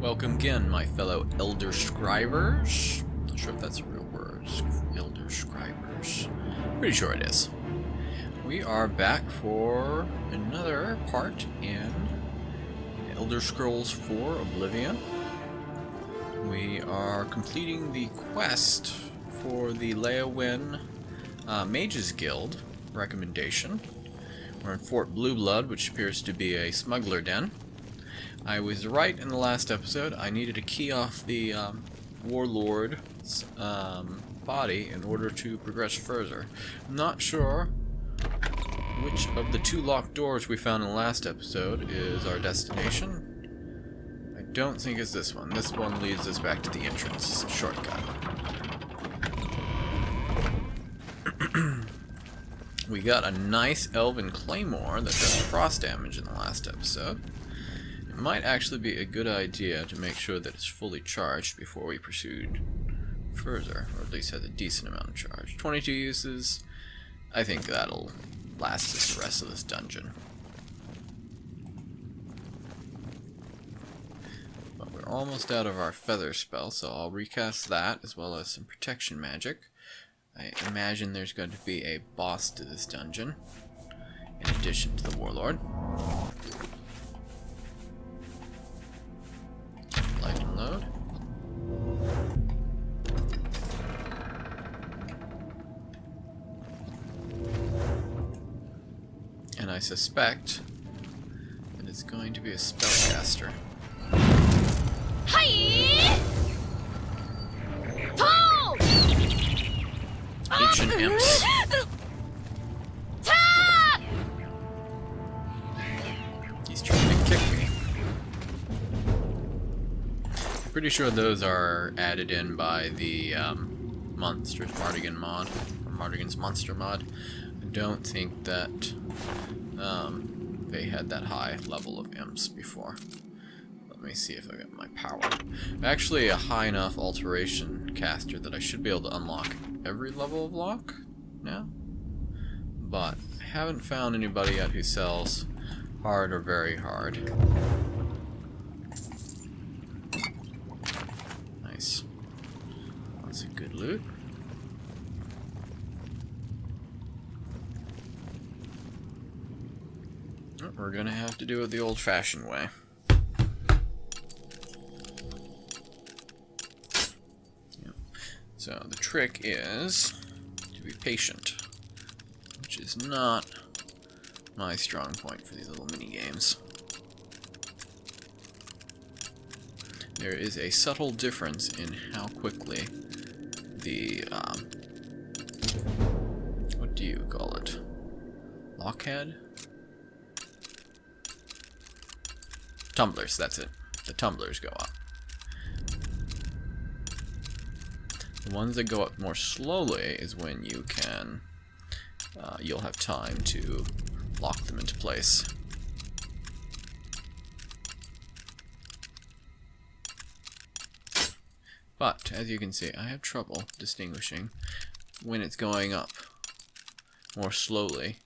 Welcome again, my fellow Elder Scribers. Not sure if that's a real word. Elder Scribers. Pretty sure it is. We are back for another part in Elder Scrolls 4 Oblivion. We are completing the quest for the Leowyn Mages Guild recommendation. We're in Fort Blueblood, which appears to be a smuggler den. I was right in the last episode. I needed to key off the warlord's body in order to progress further. I'm not sure which of the two locked doors we found in the last episode is our destination. I don't think it's this one. This one leads us back to the entrance. It's a shortcut. We got a nice elven claymore that does frost damage in the last episode. It might actually be a good idea to make sure that it's fully charged before we proceed further, or at least has a decent amount of charge. 22 uses. I think that'll last us the rest of this dungeon. But we're almost out of our feather spell, so I'll recast that as well as some protection magic. I imagine there's going to be a boss to this dungeon, in addition to the warlord. Light and load. And I suspect that it's going to be a spellcaster. Hi! Pull! Ancient imps. He's trying to kick me. Pretty sure those are added in by the Monsters Mardigan mod, or Mardigan's Monster mod. I don't think that they had that high level of imps before. Let me see if I got my power. I'm actually a high enough alteration caster that I should be able to unlock every level of lock now. But I haven't found anybody yet who sells hard or very hard. Nice. That's a good loot. Oh, we're gonna have to do it the old-fashioned way. Yep. So the trick is to be patient, which is not my strong point for these little mini games. There is a subtle difference in how quickly the what do you call it? Lockhead? Tumblers, that's it. The tumblers go up. The ones that go up more slowly is when you can, you'll have time to lock them into place. But, as you can see, I have trouble distinguishing when it's going up more slowly.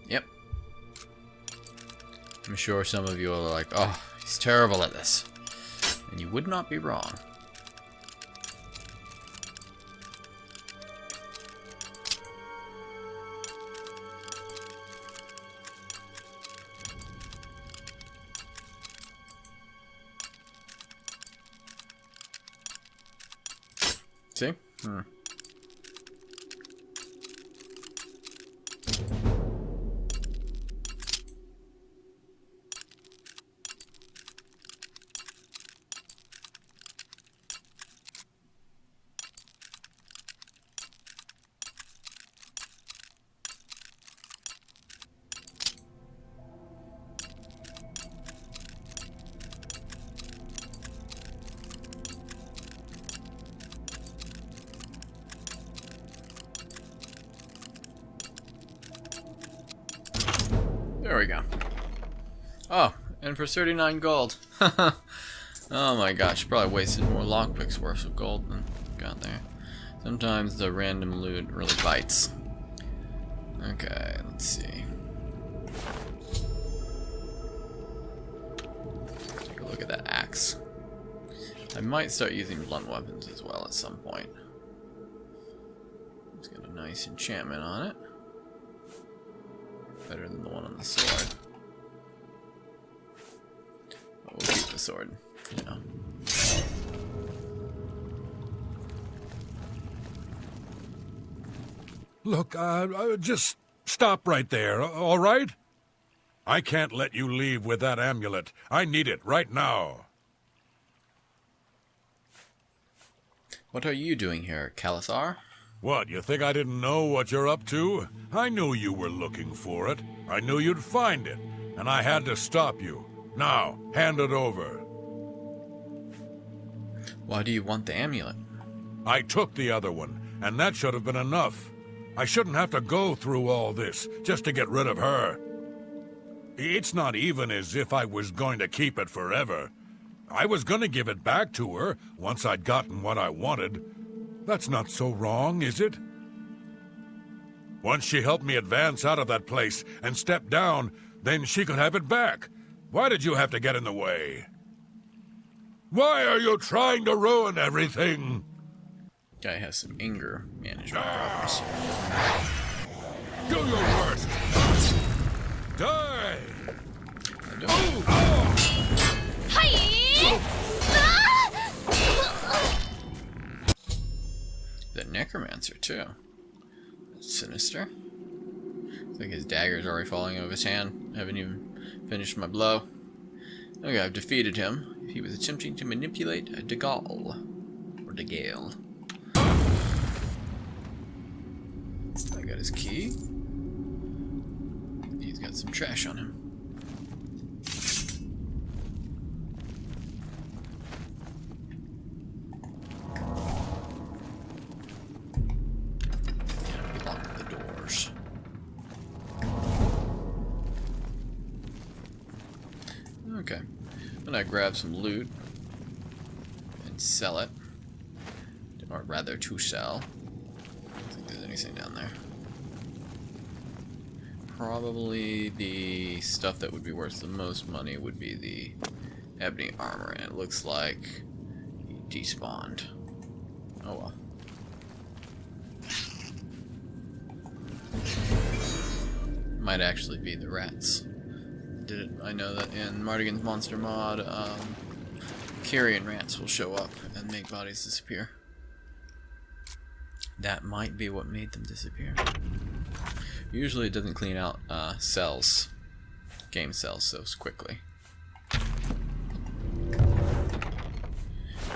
Yep. I'm sure some of you are like, oh, he's terrible at this. And you would not be wrong. See? There we go. Oh, and for 39 gold. Oh my gosh, probably wasted more lockpicks worth of gold than got there. Sometimes the random loot really bites. Okay, let's see. Take a look at that axe. I might start using blunt weapons as well at some point. It's got a nice enchantment on it. Better than the one on the sword. But we'll keep the sword, you know. Look, just stop right there, all right? I can't let you leave with that amulet. I need it right now. What are you doing here, Calathar? What, you think I didn't know what you're up to? I knew you were looking for it. I knew you'd find it, and I had to stop you. Now, hand it over. Why do you want the amulet? I took the other one, and that should have been enough. I shouldn't have to go through all this just to get rid of her. It's not even as if I was going to keep it forever. I was going to give it back to her once I'd gotten what I wanted. That's not so wrong, is it? Once she helped me advance out of that place and step down, then she could have it back. Why did you have to get in the way? Why are you trying to ruin everything? Guy has some anger management problems. Do your worst. Die. I don't. Oh. The necromancer too. That's sinister. Looks like his dagger's already falling out of his hand. I haven't even finished my blow. Okay, I've defeated him. He was attempting to manipulate a Degale. Or Degale. I got his key. He's got some trash on him. Lock the doors. Okay. I'm gonna grab some loot and sell it. Or rather, to sell. I don't think there's anything down there. Probably the stuff that would be worth the most money would be the Ebony armor, and it looks like he despawned. Oh well. Might actually be the rats. I know that in Mardigan's Monster Mod, carrion rats will show up and make bodies disappear. That might be what made them disappear. Usually it doesn't clean out cells, game cells, so quickly.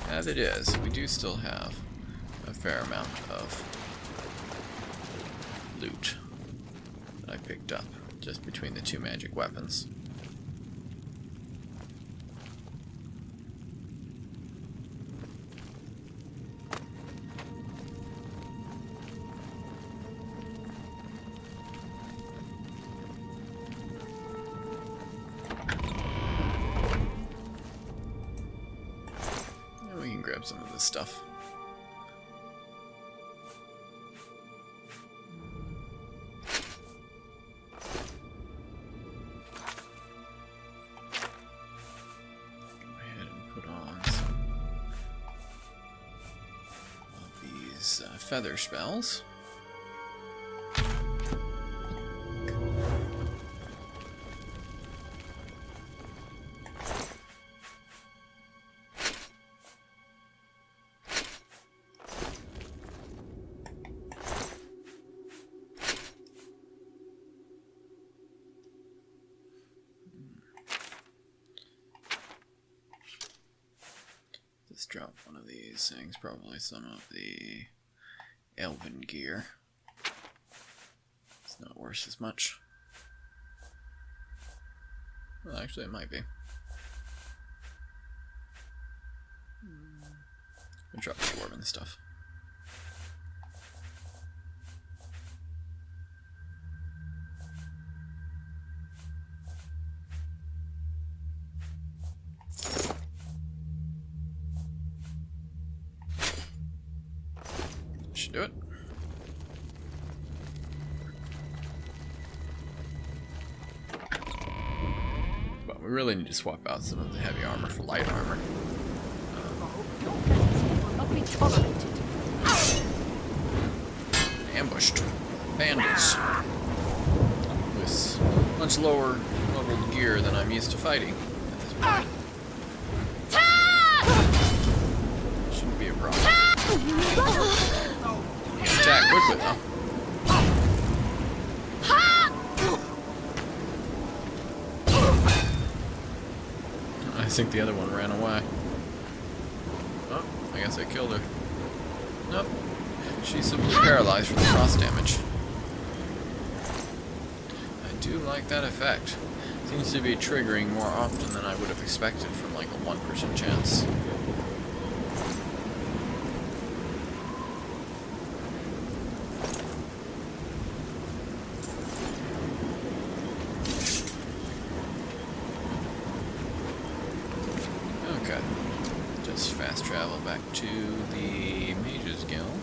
As it is, we do still have a fair amount of loot that I picked up just between the two magic weapons. Grab some of this stuff. Go ahead and put on some of these feather spells. Let's drop one of these things, probably some of the elven gear. It's not worth as much. Well, actually it might be. I'll drop the dwarven stuff. should do it. But we really need to swap out some of the heavy armor for light armor. Ambushed. Bandits. With much lower leveled gear than I'm used to fighting at this point. Shouldn't be a problem. You can attack quickly though. I think the other one ran away. Oh, I guess I killed her. Nope. She's simply paralyzed from the cross damage. I do like that effect. Seems to be triggering more often than I would have expected from like a 1% chance. Okay. Just fast travel back to the Mage's Guild.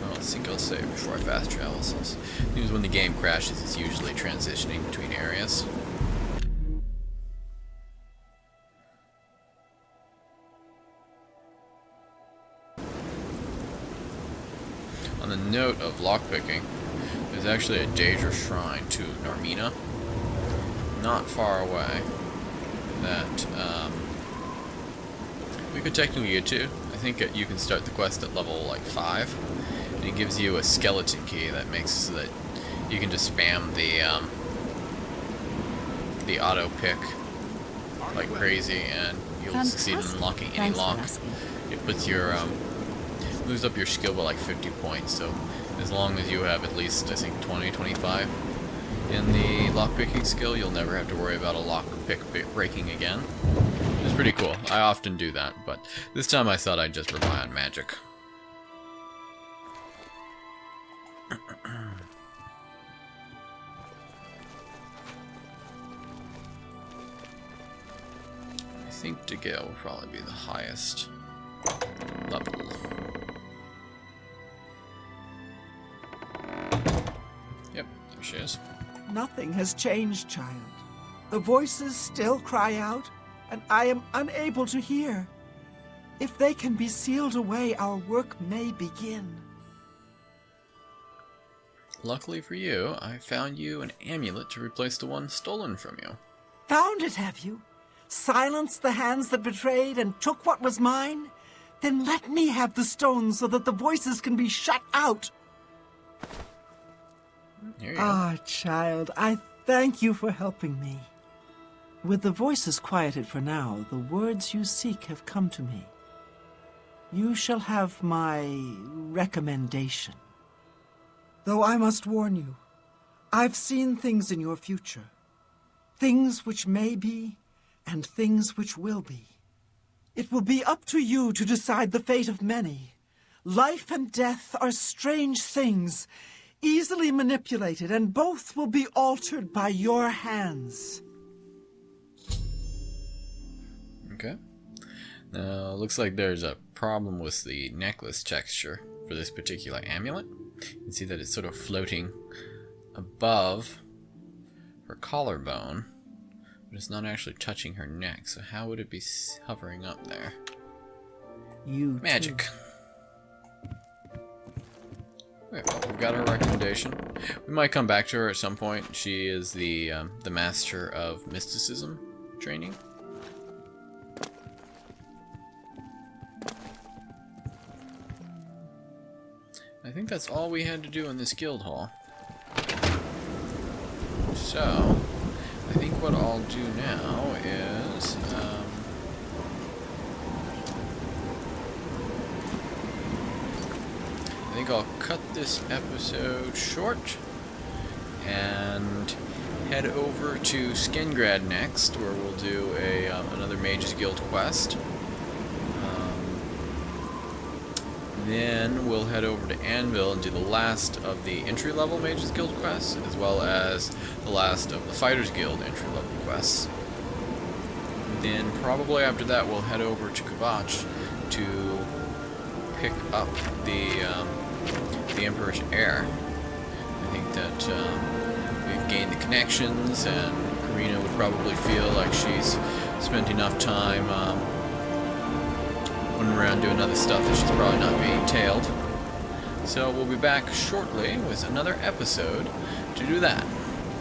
I think I'll save before I fast travel, since when the game crashes, it's usually transitioning between areas. On the note of lockpicking, there's actually a Daedra shrine to Narmina, not far away, that we could technically get to. I think you can start the quest at level like 5. It gives you a skeleton key that makes so that you can just spam the auto pick like crazy, and you'll succeed in unlocking any lock. It puts your moves up your skill by like 50 points. So as long as you have at least, I think, 20-25 in the lock picking skill, you'll never have to worry about a lock pick breaking again. It's pretty cool. I often do that, but this time I thought I'd just rely on magic. I think Degale will probably be the highest level. Yep, there she is. Nothing has changed, child. The voices still cry out, and I am unable to hear. If they can be sealed away, our work may begin. Luckily for you, I found you an amulet to replace the one stolen from you. Found it, have you? Silenced the hands that betrayed and took what was mine? Then let me have the stone so that the voices can be shut out. Here you go. Ah, child, I thank you for helping me. With the voices quieted for now, the words you seek have come to me. You shall have my recommendation. Though I must warn you, I've seen things in your future. Things which may be, and things which will be. It will be up to you to decide the fate of many. Life and death are strange things, easily manipulated, and both will be altered by your hands. Okay. Now, looks like there's a problem with the necklace texture for this particular amulet. You can see that it's sort of floating above her collarbone, but it's not actually touching her neck. So how would it be hovering up there? Magic. Okay, well, we've got her recommendation. We might come back to her at some point. She is the master of mysticism training. I think that's all we had to do in this guild hall. So, I think what I'll do now is, I think I'll cut this episode short and head over to Skingrad next, where we'll do another Mage's Guild quest. Then we'll head over to Anvil and do the last of the entry-level Mage's Guild quests, as well as the last of the Fighters Guild entry-level quests. Then probably after that we'll head over to Kvatch to pick up the Emperor's heir. I think that we've gained the connections, and Karina would probably feel like she's spent enough time running around doing other stuff that she's probably not being tailed. So we'll be back shortly with another episode to do that.